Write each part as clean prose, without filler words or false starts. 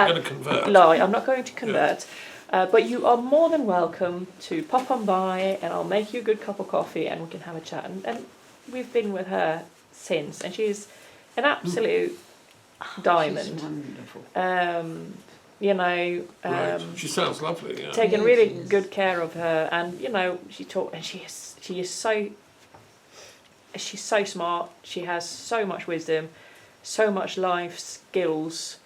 going to convert. No, I'm not going to convert. But you are more than welcome to pop on by, and I'll make you a good cup of coffee, and we can have a chat. And we've been with her since, and she's an absolute diamond. She's wonderful. Right. She sounds lovely. Yeah. Taken Yeah, really she is. good care of her, and she's so smart. She has so much wisdom, so much life skills.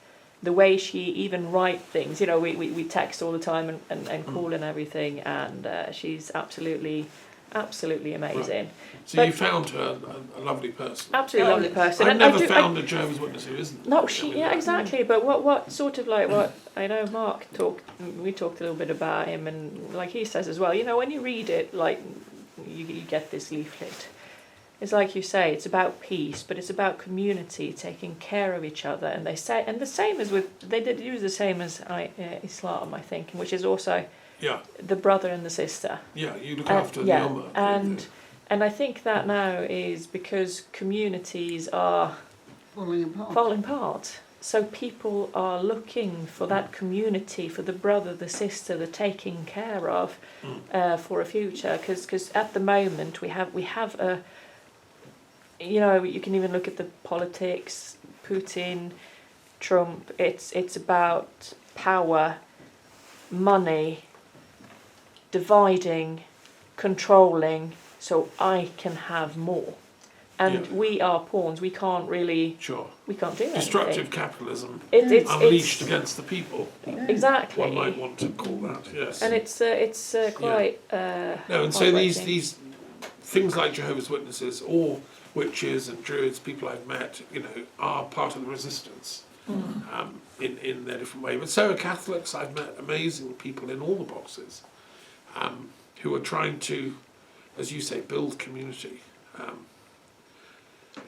The way she even writes things, we text all the time and call and everything, and she's absolutely amazing. Right. So But- you found her a lovely person. Absolutely lovely person. I've And never found a Jehovah's Witness who isn't. No, I mean, exactly. But what sort of like what I know, Mark we talked a little bit about him, and like he says as well. When you read it, like you get this leaflet. It's like you say, it's about peace, but it's about community, taking care of each other. And they say, and the same as they did use the same as Islam, I think, which is also Yeah, the brother and the sister. yeah. You look after the yeah, Ummah. and I think that now is because communities are Falling apart. So people are looking for that community, for the brother, the sister, the taking care of, for a future. Because at the moment we have a, you can even look at the politics, Putin, Trump. It's about power, money, dividing, controlling, so I can have more. And we are pawns. We can't really. Sure. We can't do anything. Destructive capitalism It's unleashed against the people. exactly. One might want to call that. Yes. And it's quite. No, and so heartbreaking. these things like Jehovah's Witnesses or witches and druids, people I've met, are part of the resistance in their different way. But so are Catholics. I've met amazing people in all the boxes who are trying to, as you say, build community.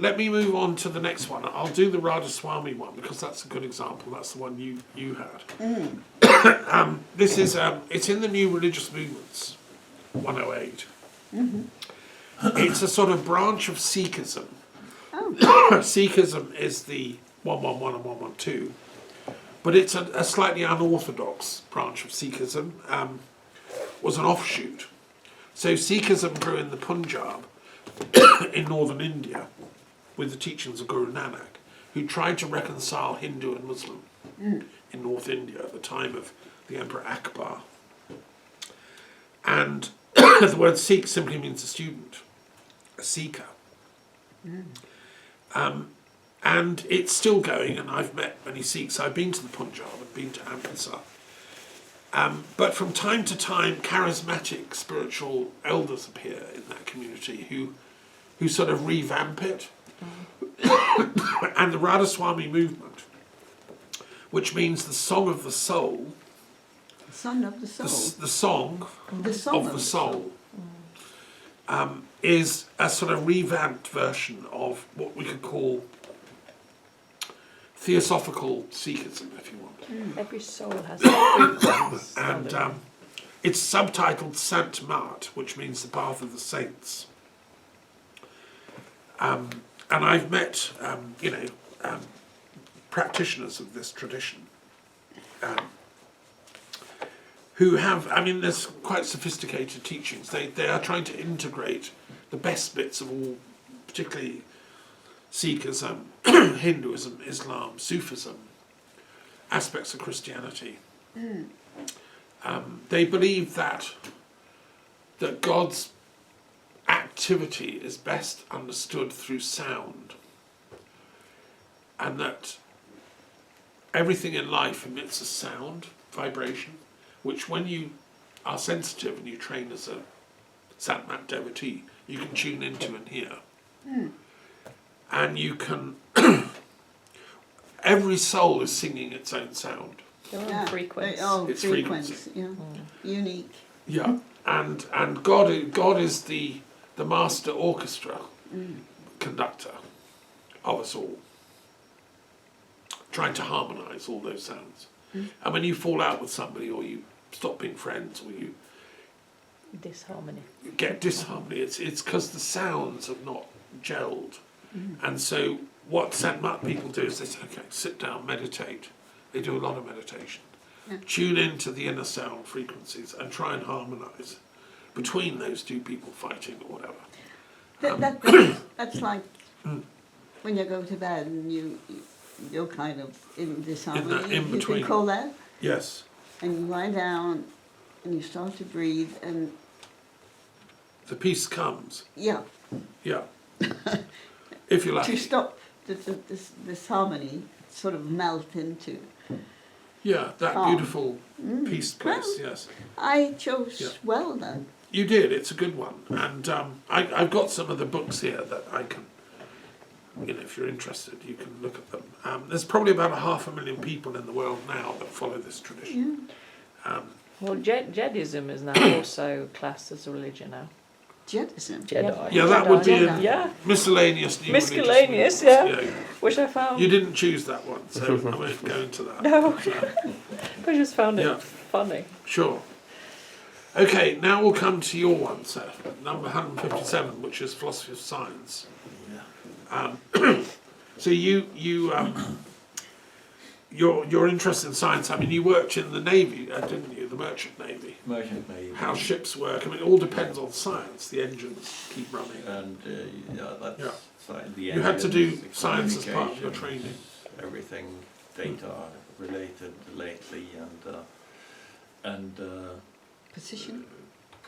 Let me move on to the next one. I'll do the Radhaswami one because that's a good example. That's the one you had. This is it's in the New Religious Movements, 108. It's a sort of branch of Sikhism. Sikhism is the 111 and 112, but it's a slightly unorthodox branch of Sikhism. Was an offshoot. So Sikhism grew in the Punjab in northern India with the teachings of Guru Nanak, who tried to reconcile Hindu and Muslim in North India at the time of the Emperor Akbar. And the word Sikh simply means a student, a seeker. And it's still going, and I've met many Sikhs. I've been to the Punjab and been to Amritsar. But from time to time, charismatic spiritual elders appear in that community who sort of revamp it. And the Radhaswami movement, which means the song of the soul, Son of the soul. the song The song of the soul, is a sort of revamped version of what we could call theosophical Sikhism, if you want. Every soul has a frequency. And it's subtitled Sant Mat, which means the path of the saints. And I've met, practitioners of this tradition who have, there's quite sophisticated teachings. They are trying to integrate the best bits of all, particularly Sikhism, Hinduism, Islam, Sufism, aspects of Christianity. They believe that God's activity is best understood through sound, and that everything in life emits a sound, vibration, which when you are sensitive and you train as a Satmat devotee, you can tune into and hear. And you can, every soul is singing its own sound. Their own frequency. It's frequency. Yeah. Unique. Yeah, and God is the master orchestra conductor of us all, trying to harmonise all those sounds. And when you fall out with somebody, or you stop being friends, or you Disharmony. get disharmony, it's because the sounds have not gelled. And so what Satmat people do is they say, okay, sit down, meditate, They do a lot of meditation. Yeah. Tune into the inner sound frequencies and try and harmonise between those two people fighting or whatever. That's like when you go to bed and you're kind of in disharmony. in You between. can call that, Yes. and you lie down and you start to breathe, and The peace comes. yeah, Yeah. If you to like. stop this harmony sort of melt into. Yeah, that Calm. beautiful peace place, yes. I chose Yeah. well then. You did, it's a good one. And I've got some of the books here that I can, if you're interested, you can look at them. There's probably about 500,000 people in the world now that follow this tradition. Well, Jedism is now also classed as a religion now. Jedism. Jedi. Yeah, that would be Jedi. a Yeah, miscellaneous new Miscellaneous, religious yeah. Which I found. You didn't choose that one, so I won't go into that. No, I just found it Yeah. funny. Sure. Okay, now we'll come to your one, sir, number 157, which is philosophy of science. So you're interested in science. I mean, you worked in the Navy, didn't you? The Merchant Navy. Merchant Navy. How ships work. I mean, it all depends on science. The engines keep running. And that's Yeah. the You had to do engines, the science as part of your communications, training. Everything data related lately, and Position.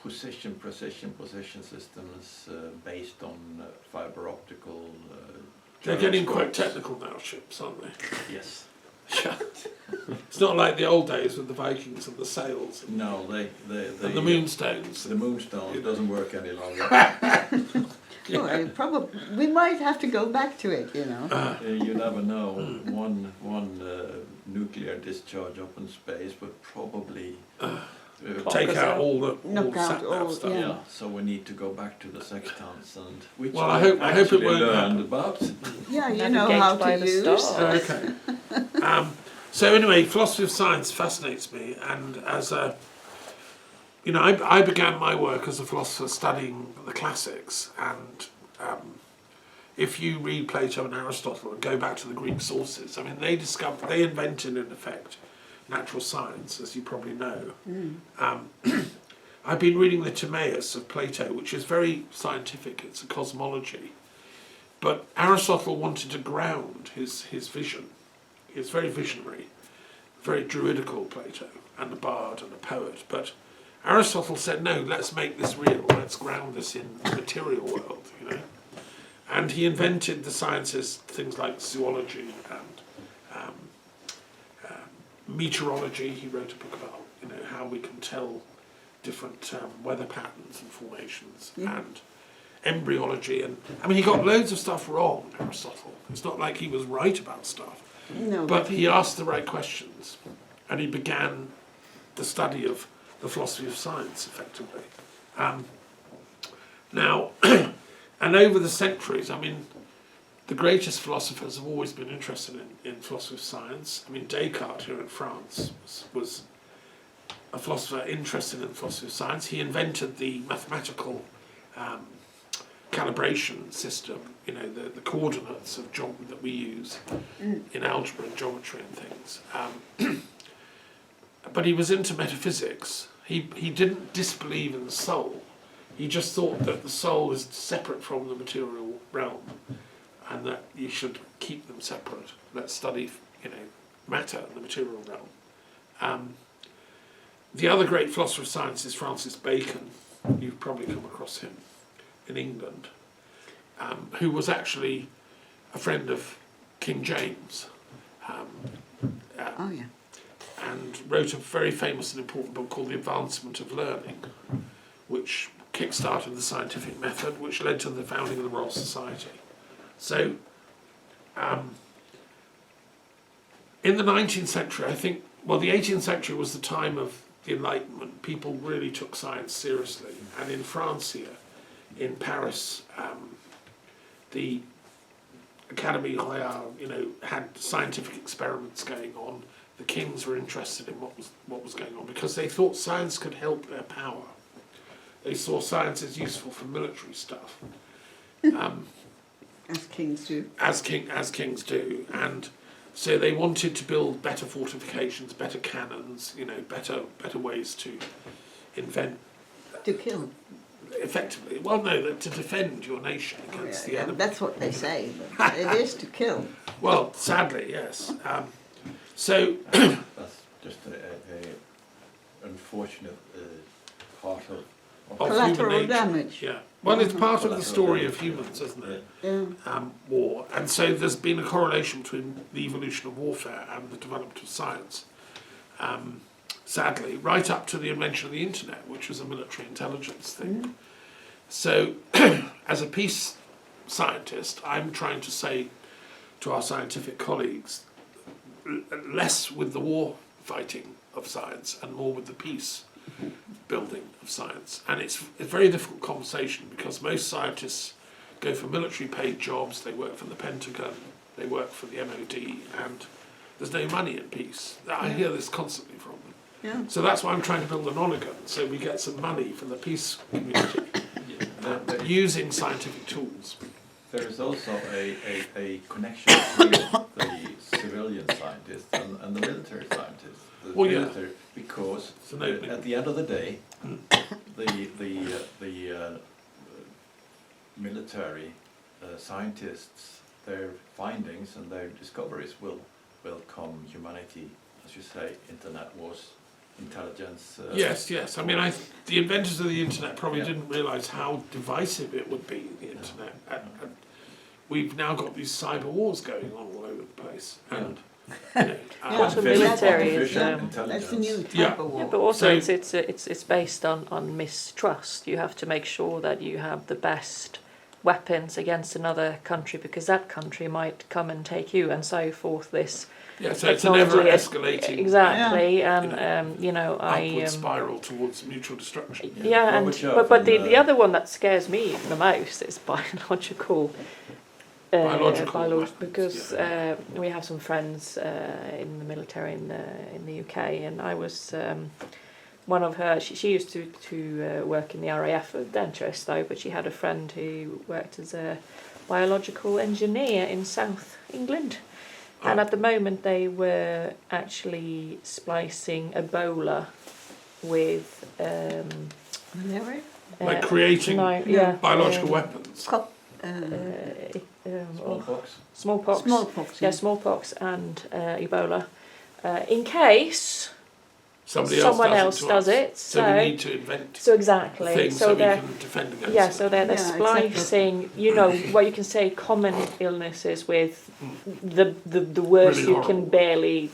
precision systems based on fiber optical. They're getting quite gyroscopes. technical now, ships, aren't they? Yes. Yeah. It's not like the old days with the Vikings and the sails No, and the moonstones. The moonstone doesn't work any longer. Oh, we might have to go back to it, you know. You never know. One nuclear discharge up in space would probably Take out all the Knock out sat nav all- stuff. yeah. yeah. So we need to go back to the sextants, and which Well, I hope it actually won't learned happen. about. Yeah, you know Navigate how by to the use. stars. Okay. So anyway, philosophy of science fascinates me, and as a, I began my work as a philosopher studying the classics, and if you read Plato and Aristotle and go back to the Greek sources, I mean, they invented in effect natural science, as you probably know. I've been reading the Timaeus of Plato, which is very scientific. It's a cosmology. But Aristotle wanted to ground his vision. He was very visionary, very druidical, Plato, and a bard and a poet. But Aristotle said, no, let's make this real. Let's ground this in the material world, And he invented the sciences, things like zoology and meteorology. He wrote a book about, how we can tell different weather patterns and formations, and embryology. And I mean, he got loads of stuff wrong, Aristotle. It's not like he was right about stuff, No, but he asked the right questions, and he began the study of the philosophy of science, effectively. Now, and over the centuries, I mean, the greatest philosophers have always been interested in philosophy of science. I mean, Descartes here in France was a philosopher interested in philosophy of science. He invented the mathematical calibration system, the coordinates of that we use in algebra and geometry and things. But he was into metaphysics. He didn't disbelieve in the soul. He just thought that the soul is separate from the material realm, and that you should keep them separate. Let's study, matter in the material realm. The other great philosopher of science is Francis Bacon. You've probably come across him in England, who was actually a friend of King James, oh yeah. and wrote a very famous and important book called The Advancement of Learning, which kick-started the scientific method, which led to the founding of the Royal Society. So, in the 19th century, I think, the 18th century was the time of the Enlightenment. People really took science seriously. And in France here, in Paris, the Académie Royale, had scientific experiments going on. The kings were interested in what was going on because they thought science could help their power. They saw science as useful for military stuff. As kings do. As kings do, and So they wanted to build better fortifications, better cannons, better ways to invent To kill. effectively. Well, no, to defend your nation against the enemy. That's what they say. But it is to kill. Well, sadly, yes. So That's just a unfortunate part of Collateral human nature. damage. Yeah. Well, it's part of the Collateral story damage. of humans, isn't it? Yeah. War. And so there's been a correlation between the evolution of warfare and the development of science. Sadly, right up to the invention of the internet, which was a military intelligence thing. So, as a peace scientist, I'm trying to say to our scientific colleagues, less with the war fighting of science and more with the peace building of science. And it's a very difficult conversation because most scientists go for military paid jobs, they work for the Pentagon, they work for the MOD, and there's no money in peace. I hear this constantly from them. Yeah. So that's why I'm trying to build an Oregon, so we get some money from the peace community using scientific tools. There is also a connection between the civilian scientists and the military scientists. The Well, yeah. military, because It's an opening. at the end of the day, the military scientists, their findings and their discoveries will welcome humanity, as you say, internet wars, intelligence. Yes. I mean, the inventors of the internet probably Yeah. didn't realise how divisive it would be, the internet. And we've now got these cyber wars going on all over the place. And, Yeah. Also military is, That's a new type Yeah. of war. Yeah, but also So- it's based on mistrust. You have to make sure that you have the best weapons against another country because that country might come and take you and so forth. This yeah, so it's an technology ever-escalating exactly, and upward spiral towards mutual destruction. Yeah, and Gorbachev but the and, other one that scares me the most is biological. Biological weapons, because we have some friends in the military in the UK, and I was one of her. She used to work in the RAF, a dentist though, but she had a friend who worked as a biological engineer in South England. And at the moment, they were actually splicing Ebola with Malaria? Like creating biological weapons. Smallpox. Smallpox. Smallpox. Yeah, smallpox and Ebola. In case someone else does it. So we need to invent So exactly. things so we can defend against yeah, it. so they're Yeah, splicing, what you can say common illnesses with the worst Really you can horrible. barely,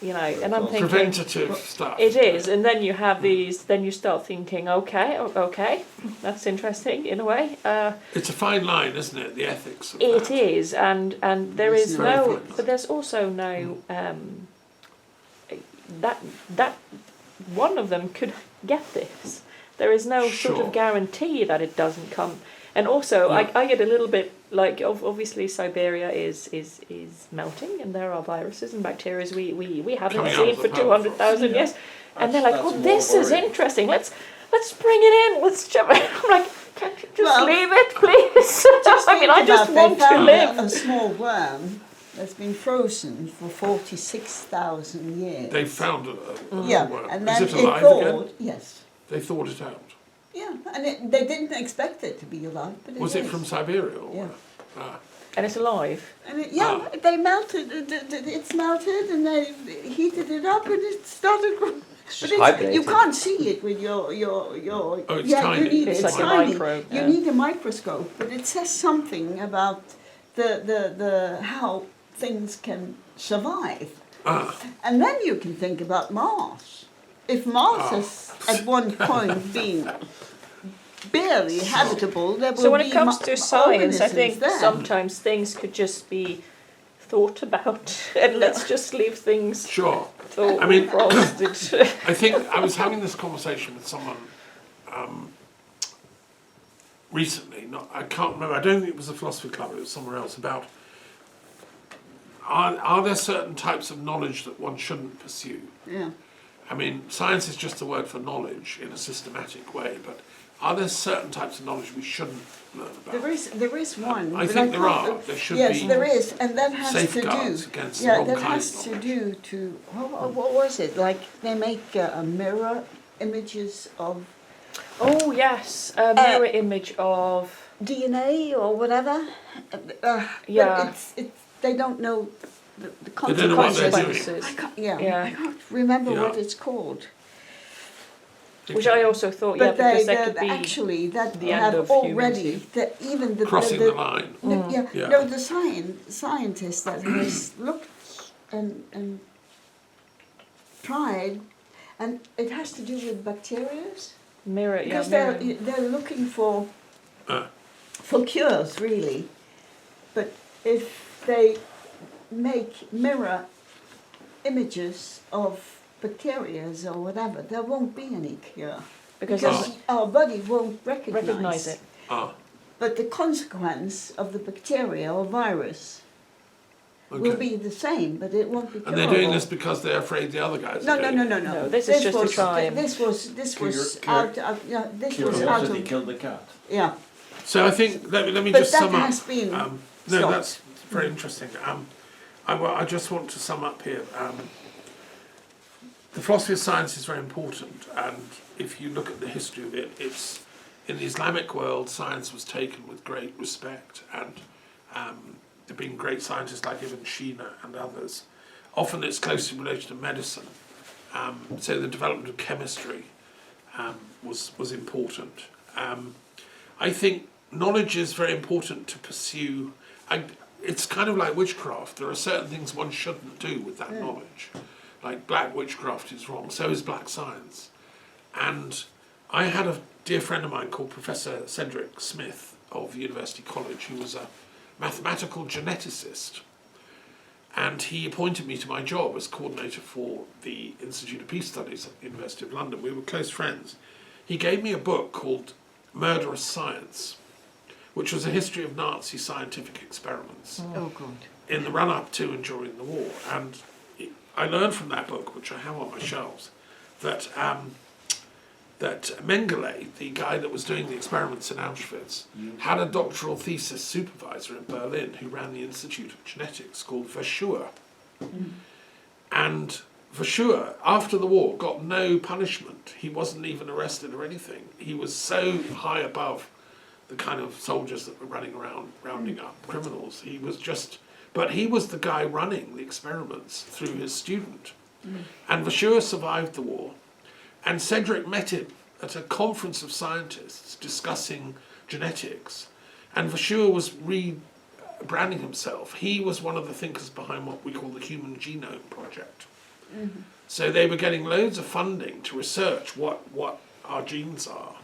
and I'm thinking Preventative stuff. it is, and then you have these. Then you start thinking, okay, that's interesting in a way. It's a fine line, isn't it? The ethics of It that. is, and there It's is very no, fine. but there's also no that one of them could get this. There is no sort Sure. of guarantee that it doesn't come. And also, Yeah. I get a little bit like obviously Siberia is melting, and there are viruses and bacteria we haven't Coming out seen of for the 200,000 Yeah. years. And they're like, That's oh, more this is worrying. interesting. Let's bring it in. Let's shove it. I'm like, can't you just Well, leave it, please? I mean, I just want to They live. found a small worm that's been frozen for 46,000 years. They found a yeah, worm. and Is then it alive thawed. again? Yes. They thawed it out. Yeah, and they didn't expect it to be alive, but Was it is. from Siberia? Or Yeah. where? Ah. And it's alive. And Ah. they melted. It's melted, and they heated it up, and it started growing. But you hydrated. can't see it with your Oh, it's yeah, tiny. you need It's it's like a tiny. microbe, You yeah. need a microscope, but it says something about the how things can survive. Ah. And then you can think about Mars. If Mars has at one point been barely habitable, there will So when be it comes to science, I think organisms there. sometimes things could just be thought about, and let's just leave things Sure. thought I mean- frosted. I think I was having this conversation with someone recently. I can't remember. I don't think it was a philosophy club. It was somewhere else. About are there certain types of knowledge that one shouldn't pursue? Yeah. I mean, science is just a word for knowledge in a systematic way, but are there certain types of knowledge we shouldn't learn about? There is one. I but think there can't- are. There should yes, be there is, and that has to safeguards do. against the Yeah, wrong that kind has of to knowledge. do to what was it like? They make mirror images of Oh yes, a mirror image of. DNA or whatever. Yeah. But they don't know the They don't know what they're consequences. doing. consequences. I can't, yeah, Yeah. I can't remember Yeah. what it's called. Which I also thought, yeah, But because they that could be. actually that the end have of already humanity. even the Crossing the line. yeah, Yeah. no, the scientist that has looked and tried, and it has to do with bacteria Mirror, yeah, because mirror. they're looking for Uh, cures really, but if they make mirror images of bacteria or whatever, there won't be any cure because because it's our body won't recognise it. ah, But the consequence of the bacteria or virus okay. will be the same, but it won't be curable. And they're doing this because they're afraid the other guys No, are no, doing no, it. no, no. No, this is just to try and- This was out of Curiosity killed the cat. yeah. So I think, let me But just that sum up. has been No, stopped. that's very interesting. I just want to sum up here. The philosophy of science is very important, and if you look at the history of it, it's in the Islamic world, science was taken with great respect, and there have been great scientists like Ibn Sina and others. Often it's closely related to medicine, so the development of chemistry was important. I think knowledge is very important to pursue. It's kind of like witchcraft. There are certain things one shouldn't do with that knowledge. Like black witchcraft is wrong, so is black science. And I had a dear friend of mine called Professor Cedric Smith of University College, who was a mathematical geneticist. And he appointed me to my job as coordinator for the Institute of Peace Studies at the University of London. We were close friends. He gave me a book called Murderous Science, which was a history of Nazi scientific experiments Oh God. in the run-up to and during the war. And I learned from that book, which I have on my shelves, that that Mengele, the guy that was doing the experiments in Auschwitz, had a doctoral thesis supervisor in Berlin who ran the Institute of Genetics called Verschuer. And Verschuer, after the war, got no punishment. He wasn't even arrested or anything. He was so high above the kind of soldiers that were running around rounding up criminals. He was just, but he was the guy running the experiments through his student. And Verschuer survived the war. And Cedric met him at a conference of scientists discussing genetics. And Verschuer was rebranding himself. He was one of the thinkers behind what we call the Human Genome Project. So they were getting loads of funding to research what our genes are.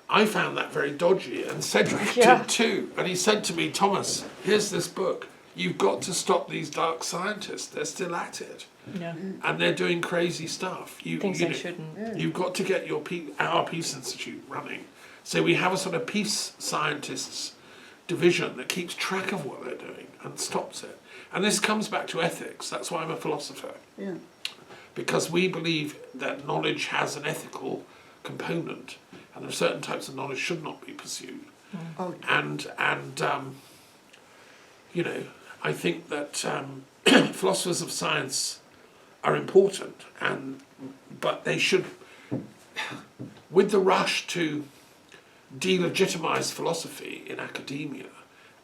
I found that very dodgy, and Cedric did too. And he said to me, Thomas, here's this book. You've got to stop these dark scientists. They're still at it. Yeah. And they're doing crazy stuff. Things they shouldn't. You've got to get our Peace Institute running. So we have a sort of peace scientists division that keeps track of what they're doing and stops it. And this comes back to ethics. That's why I'm a philosopher. Yeah. Because we believe that knowledge has an ethical component, and there are certain types of knowledge should not be pursued. Oh, And you know, I think that philosophers of science are important, but they should, with the rush to delegitimize philosophy in academia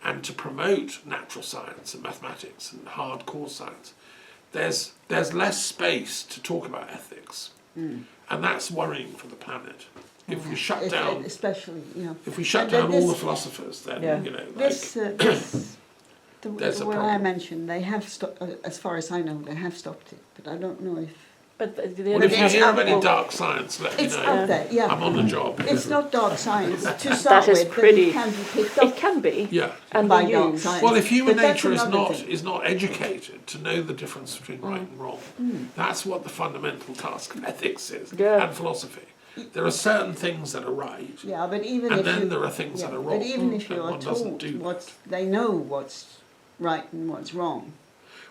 and to promote natural science and mathematics and hardcore science, there's less space to talk about ethics, and that's worrying for the planet. If we shut down, especially, you know. if we shut And down this- all the philosophers, then Yeah. you know, like, This, There's the a one I problem. mentioned, they have stopped, as far as I know, they have stopped it, but I don't know if. But the well, other if you it's hear of out any there. dark science, let me It's know. out there, yeah. I'm on the job. It's not dark science to start is with, but pretty- it can be picked it up can be, Yeah. and by be dark used. science. Well, if human But that's nature another thing. is not educated to know the difference between right and wrong, that's what the fundamental task of ethics is, Yeah. and philosophy. There are certain things that are right, Yeah, but even and if then you, there are things that are wrong. but even if you and are one doesn't told do that. what they know what's right and what's wrong.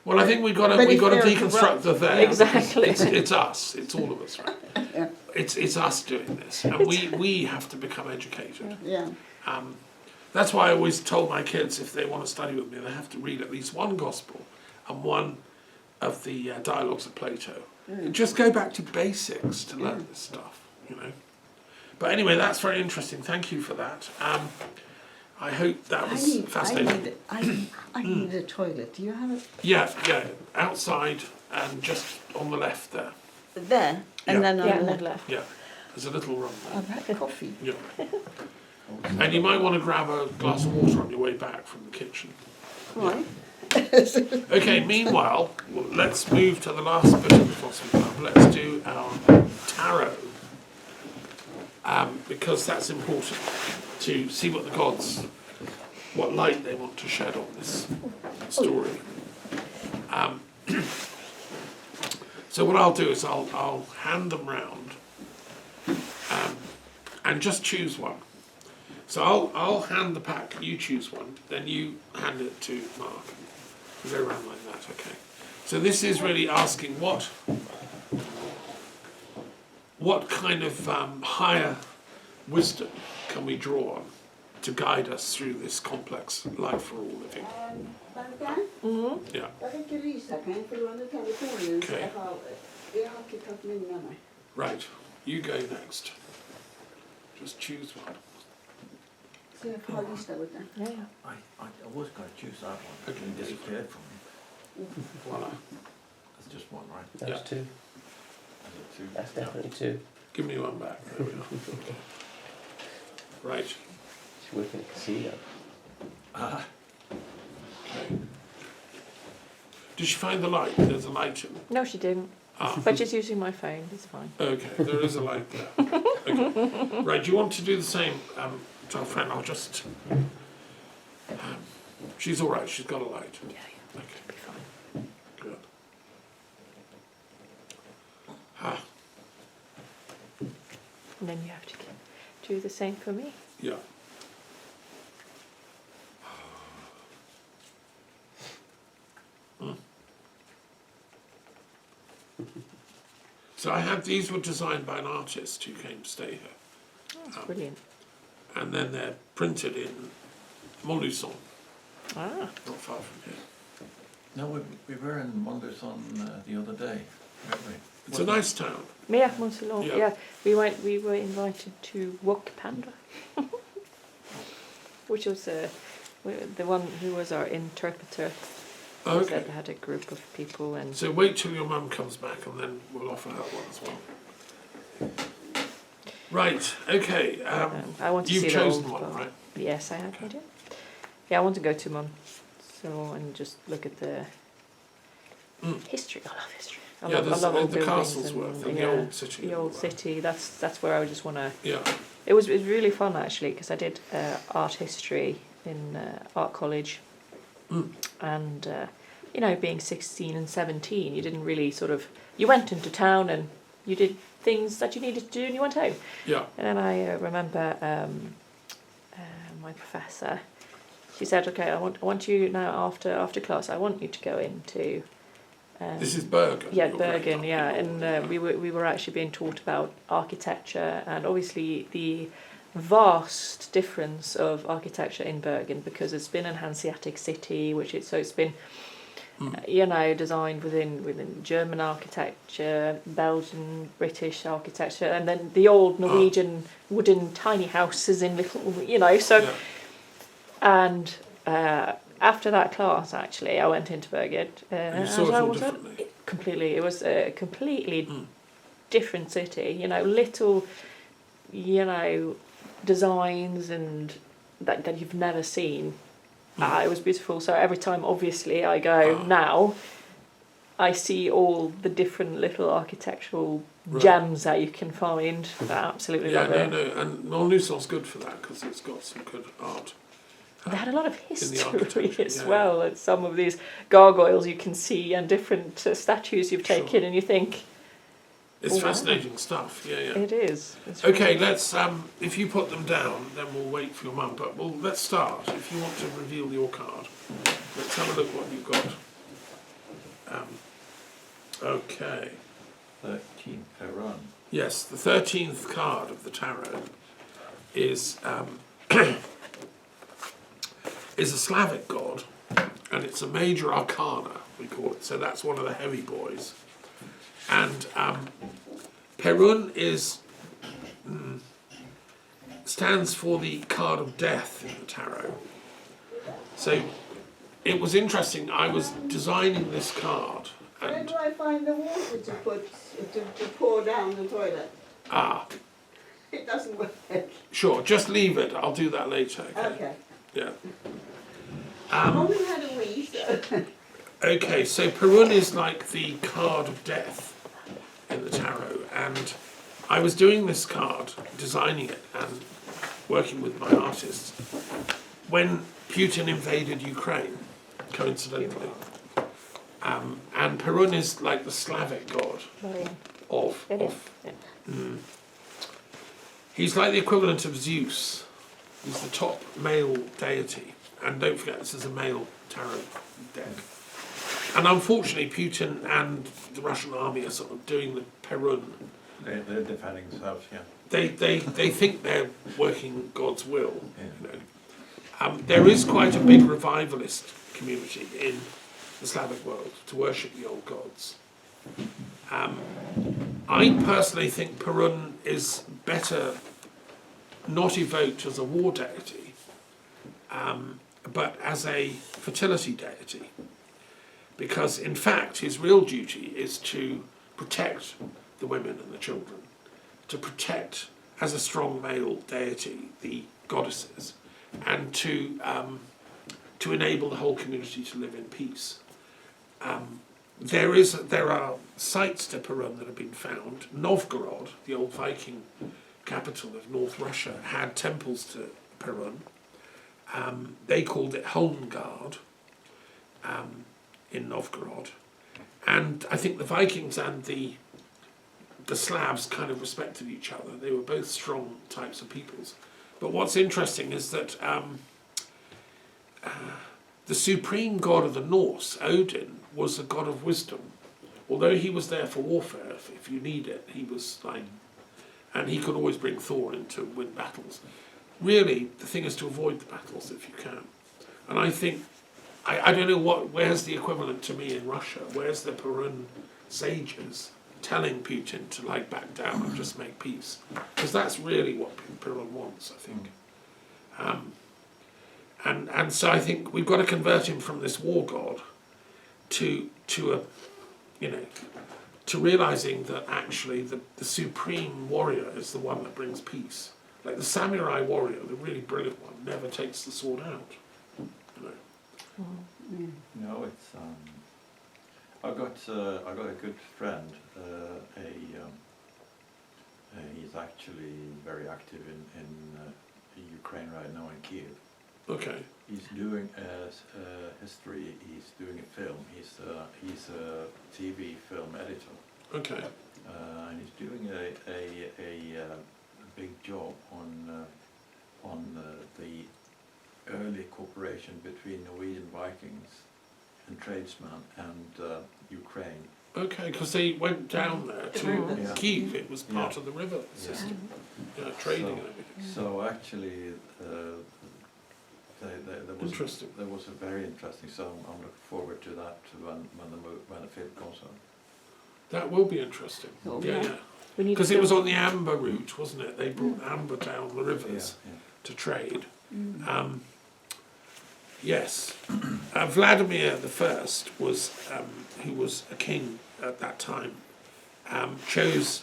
Well, I think but if we got to they're deconstruct corrupt- the they. Exactly. It's us. It's all of us, right? Yeah. it's us doing this, and we have to become educated. Yeah. That's why I always told my kids if they want to study with me, they have to read at least one gospel and one of the dialogues of Plato. Just go back to basics to learn this stuff, you know. But anyway, that's very interesting. Thank you for that. I hope that was fascinating. I need a toilet. Do you have it? Yeah, outside and just on the left there. There, and Yeah. then on Yeah, the on left. the left. Yeah, there's a little room there. I've had coffee. Yeah. And you might want to grab a glass of water on your way back from the kitchen. Right. Okay, meanwhile, let's move to the last bit of the Philosophy Club. Let's do our tarot. Because that's important to see what the gods, what light they want to shed on this story. So what I'll do is I'll hand them round and just choose one. So I'll hand the pack, you choose one, then you hand it to Mark. We go around like that, okay. So this is really asking what kind of higher wisdom can we draw on to guide us through this complex life we're all living? Yeah. Jag räcker Lisa, kan jag få låna telefonen? Okej. Jag har inte tagit min med mig. Right, you go next. Just choose one. Så jag får ha Lisa with that. Yeah, yeah. I was going to choose that one, but Okay. it disappeared from me. Voila. That's just one, right? That's Yeah. two. Is it two? That's definitely two. Give me one back. There we are. Right. She's working at casino. Ah, Okay. Did she find the light? There's a light in. No, she didn't. Ah. But she's using my phone. It's fine. Okay, there is a light there. Okay. Right, do you want to do the same to our friend? I'll just. She's all right. She's got a light. Yeah, yeah. Okay, Be fine. good. Ah, And then you have to do the same for me. yeah. So I have these were designed by an artist who came to stay here, That's brilliant. and then they're printed in Montluçon, Ah, not far from here. no, we were in Montluçon the other day, weren't we? It's a nice town. yeah, Montalon. Yeah. Yeah, we were invited to Wok Panda, which was the one who was our interpreter. Okay. Had a group of people and So wait till your mum comes back, and then we'll offer her one as well. Right. Okay. I want to You've see the chosen old one, part. right? Yes, I have. I do. Yeah, I want to go to Mon, and just look at the history. I love history. I Yeah, love there's old the buildings Castlesworth and yeah, the old city. The old city. That's where I just want to. Yeah. It was really fun actually because I did art history in art college, and you know, being 16 and 17, you didn't really you went into town and you did things that you needed to do and you went home. Yeah. And then I remember my professor. She said, "Okay, I want you now after class. I want you to go into." This is Bergen. Yeah, you're going Bergen. up. Yeah, and we were actually being taught about architecture and obviously the vast difference of architecture in Bergen because it's been an Hanseatic city, it's been. You know, designed within German architecture, Belgian, British architecture, and then the old Norwegian wooden tiny houses in little, you know. So, Yeah. and after that class, actually, I went into Bergen. And you saw it all differently. Completely, it was a completely different city. You know, little, you know, designs and that you've never seen. It was beautiful. So every time, obviously, I go now, I see all the different little architectural gems that you can find. I absolutely Yeah, love it. no, and Montluçon's good for that because it's got some good art. They had a lot of the history architecture, as yeah. well. And some of these gargoyles you can see and different statues you've taken, Sure. and you think It's wow. fascinating stuff. Yeah, yeah. It is. It's Okay, really- let's. If you put them down, then we'll wait for your mum. But let's start. If you want to reveal your card, let's have a look what you've got. Okay. 13 per run. Yes, the 13th card of the tarot is is a Slavic god, and it's a major arcana, we call it. So that's one of the heavy boys. And Perun is stands for the card of death in the tarot. So it was interesting. I was designing this card, Where and do I find the water to pour down the toilet? It doesn't work. Sure, just leave it. I'll do that later. Okay. Okay. Yeah. I've only had a wee, so. Okay, so Perun is like the card of death in the tarot, and I was doing this card, designing it, and working with my artists when Putin invaded Ukraine, coincidentally. And Perun is like the Slavic god of. He's like the equivalent of Zeus. He's the top male deity. And don't forget, this is a male tarot deck. And unfortunately, Putin and the Russian army are sort of doing the Perun. They're defending themselves, yeah. They think they're working God's will. Yeah. You know. There is quite a big revivalist community in the Slavic world to worship the old gods. I personally think Perun is better not evoked as a war deity, but as a fertility deity. Because in fact his real duty is to protect the women and the children, to protect, as a strong male deity, the goddesses, and to enable the whole community to live in peace. There are sites to Perun that have been found. Novgorod, the old Viking capital of North Russia, had temples to Perun. They called it Holmgard in Novgorod. And I think the Vikings and the Slavs kind of respected each other. They were both strong types of peoples. But what's interesting is that the supreme god of the Norse, Odin, was a god of wisdom. Although he was there for warfare, if you need it, he was like, and he could always bring Thor in to win battles. Really, the thing is to avoid the battles if you can. And I think, I don't know where's the equivalent to me in Russia? Where's the Perun sages telling Putin to like back down and just make peace? Because that's really what Perun wants, I think. And so I think we've got to convert him from this war god to realizing that actually the supreme warrior is the one that brings peace. Like the samurai warrior, the really brilliant one, never takes the sword out. You know. No, it's I got a good friend. He's actually very active in Ukraine right now, in Kiev. Okay. He's doing history. He's doing a film. He's a TV film editor. Okay. And he's doing a big job on the early cooperation between Norwegian Vikings and tradesmen and Ukraine. Okay, because they went down there to Yeah. Kiev. It was part Yeah. of the river system, trading and everything. So actually, Interesting. There was a very interesting. So I'm looking forward to that when the film comes out. That will be interesting. Oh, Yeah, yeah. yeah. We need Because to it was on the amber route, wasn't it? They brought amber down the rivers Yeah. to trade. Yes. Vladimir I was, who was a king at that time, chose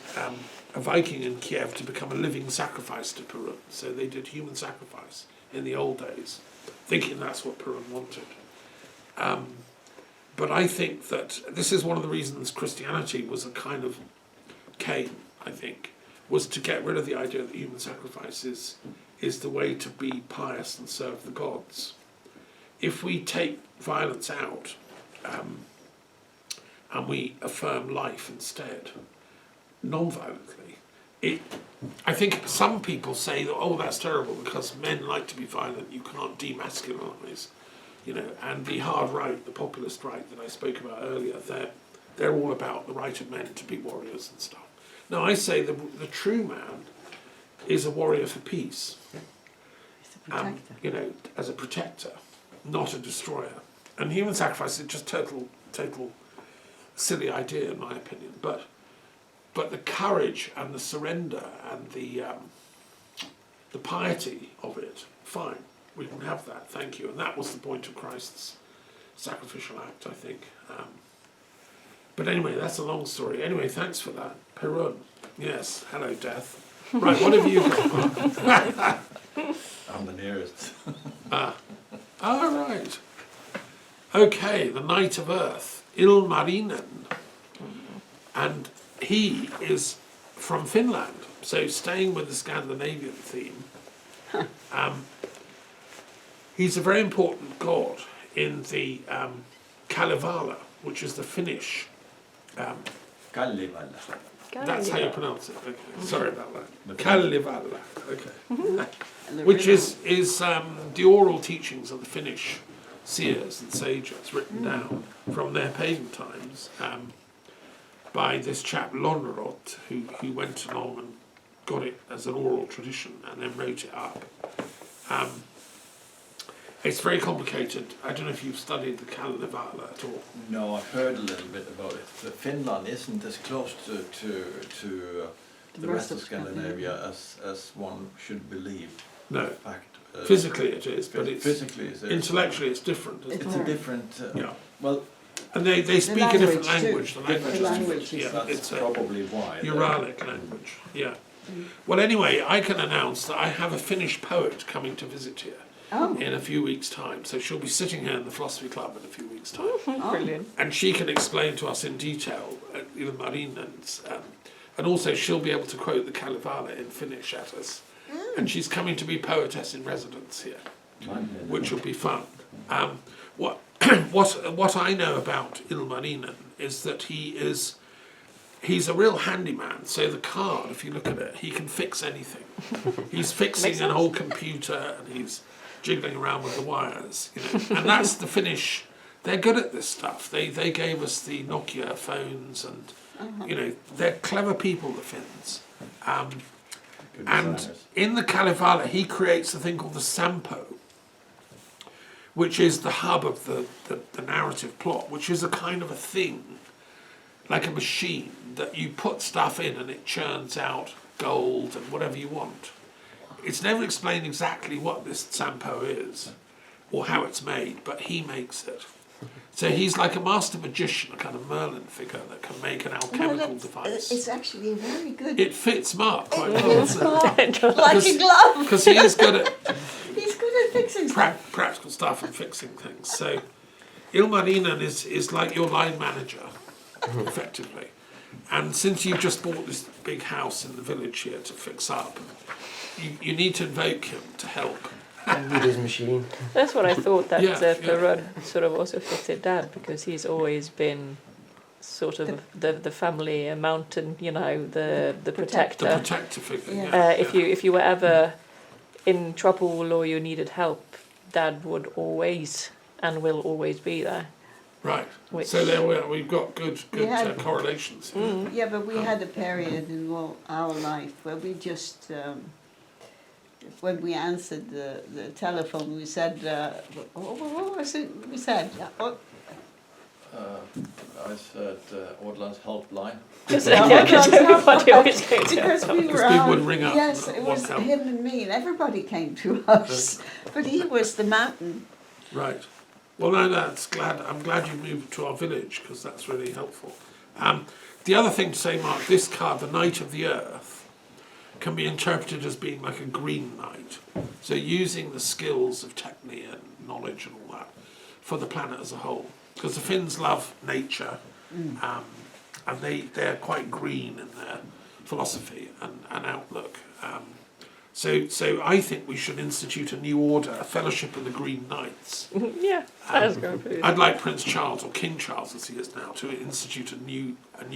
a Viking in Kiev to become a living sacrifice to Perun. So they did human sacrifice in the old days, thinking that's what Perun wanted. But I think that this is one of the reasons Christianity was a kind of Cain, I think, was to get rid of the idea that human sacrifice is the way to be pious and serve the gods. If we take violence out and we affirm life instead, non-violently, I think some people say that, oh, that's terrible because men like to be violent, you can't demasculinize, and the hard right, the populist right that I spoke about earlier, they're all about the right of men to be warriors and stuff. No, I say the true man is a warrior for peace. He's a protector. You know, as a protector, not a destroyer. And human sacrifice is just total silly idea in my opinion. But the courage and the surrender and the piety of it, fine, we can have that. Thank you. And that was the point of Christ's sacrificial act, I think. But anyway, that's a long story. Anyway, thanks for that, Perun. Yes. Hello, Death. Right. What have you got, Mark? I'm the nearest. All right. Okay, the Knight of Earth, Ilmarinen. And he is from Finland, so staying with the Scandinavian theme. He's a very important god in the Kalevala, which is the Finnish. Kallivalla. That's how you pronounce it. Okay, sorry about The that. Kalevala. Okay. And the Which river- is the oral teachings of the Finnish seers and sages written down from their pagan times by this chap Lonrot, who went along and got it as an oral tradition and then wrote it up. It's very complicated. I don't know if you've studied the Kalevala at all. No, I've heard a little bit about it. Finland isn't as close to the rest of Scandinavia as one should believe. No, In fact, physically it is, but it's physically it is. intellectually it's different. Isn't It's it? a different. Yeah. Well, And they speak a different language language. too. The language The is language different. is- Yeah, that's it's a probably why. Uralic language. Yeah. Well, anyway, I can announce that I have a Finnish poet coming to visit here Oh, in a few weeks' time. So she'll be sitting here in the Philosophy Club in a few weeks' time. Brilliant. And she can explain to us in detail Ilmarinen's, and also she'll be able to quote the Kalevala in Finnish at us. And she's coming to be poetess in residence here, which will be fun. What I know about Ilmarinen is that he's a real handyman. So the card, if you look at it, he can fix anything. He's fixing an old computer and he's jiggling around with the wires, you know. And that's the Finnish. They're good at this stuff. They gave us the Nokia phones, and you know they're clever people, the Finns. Good And designers. in the Kalevala, he creates a thing called the Sampo, which is the hub of the narrative plot, which is a kind of a thing, like a machine, that you put stuff in and it churns out gold and whatever you want. It's never explained exactly what this Sampo is or how it's made, but he makes it. So he's like a master magician, a kind of Merlin figure that can make an no, alchemical device. it's actually very good. It fits Mark quite well, It's doesn't it? Mark, like a glove. Because he is good at He's good at fixing stuff. practical stuff and fixing things. So Ilmarinen is like your line manager, effectively. And since you've just bought this big house in the village here to fix up, you need to invoke him to help. With his machine. That's what I thought, that Yeah, yeah. Perun sort of also fitted Dad, because he's always been sort of the family mountain, you know, the The protector. protector figure. Yeah. Yeah. If you were ever in trouble or you needed help, Dad would always and will always be there. Right. Which- So there we are. We've got good Yeah. correlations. Here. Yeah, but we had a period in our life where we just, when we answered the telephone, we said, what was it we said? I said Ordland's helpline. Because Yeah, everybody always goes Because we were Because people out, would ring up yes, and it want was help. him and me, and everybody came to us. But he was the mountain. Right. Well, no, I'm glad you moved to our village because that's really helpful. The other thing to say, Mark, this card, the Knight of the Earth, can be interpreted as being like a green knight. So using the skills of technique and knowledge and all that for the planet as a whole. Because the Finns love nature, and they're quite green in their philosophy and outlook. So I think we should institute a new order, a Fellowship of the Green Knights. Yeah, that's going to be. I'd like Prince Charles, or King Charles as he is now, to institute a new